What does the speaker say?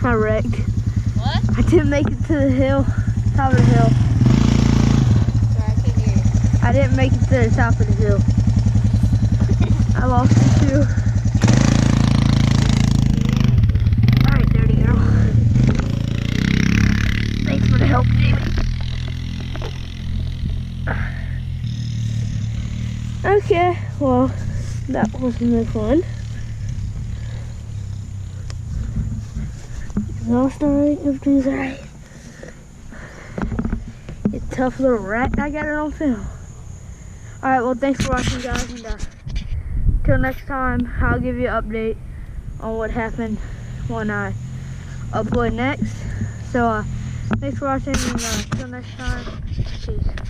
I wrecked. What? I didn't make it to the hill, top of the hill. Sorry, I couldn't hear you. I didn't make it to the top of the hill. I lost it too. Alright, dirty girl. Thanks for the help, Jamie. Okay, well, that wasn't as fun. Lost alright, everything's alright. You tough little rat, I got it on film. Alright, well, thanks for watching, guys, and till next time, I'll give you an update on what happened when I upload next. So, thanks for watching, and till next time, peace.